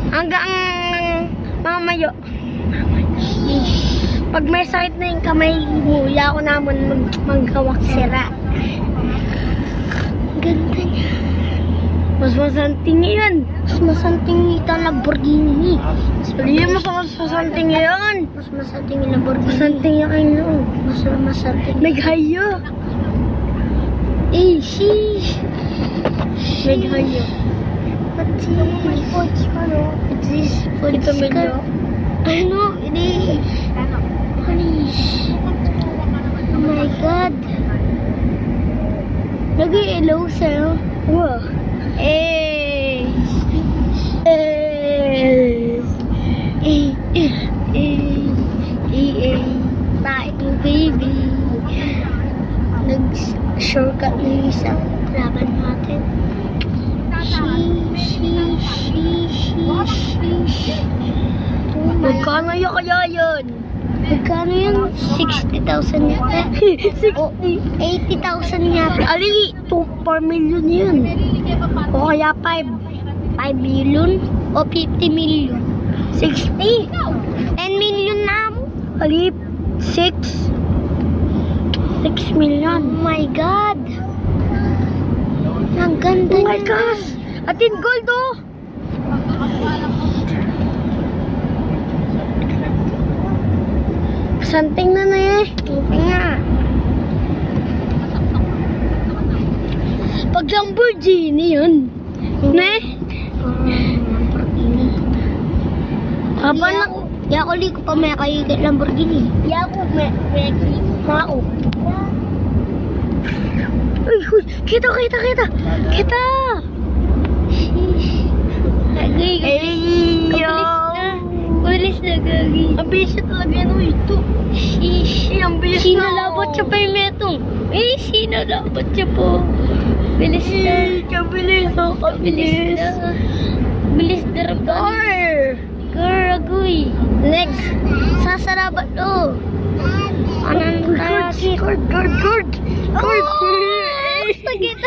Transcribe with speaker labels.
Speaker 1: Hanggang mamayo. Pag may sakit na yung kamay mo, ako naman maghawak sira. Ganda niya. Mas masanting yun. Mas masanting ito Lamborghini. Hindi mas masanting yun. Mas masanting yung Lamborghini. Masanting yung ano. Mas masanting. Naghayo. Eh, sheesh. Naghayo. What's this? Ito medyo. Ano? Hindi. Punish. Oh my God. Nag-i-hello sa'yo. Wow. Eh. Bye, baby. Nag-shortcut na yung isang laban natin. Magkano yung kaya yun? Magkano yun? 60,000 yata. 60? 80,000 yata. Ali, 4 million yun. O kaya 5 million? O 50 million? 60? 10 million na mo? Ali, 6 million. Oh my God. Ang ganda niya. Oh my gosh. Atin gold oh. Santing na eh. Okay nga. Pag Lamborghini yun. Ne? Lamborghini. Ako li ko pa may kayo Lamborghini. Ako may mao. Uy, kita. Kita. Bilis na gagi. Ang bilis na talaga yan ito. Ang bilis na. Sinalabot siya pa yung metong. Sinalabot siya po. Bilis na. Kabilis na. Bilis na raban. Garagoy. Next. Sasarabat o. Anong tayo? Guard. Sakit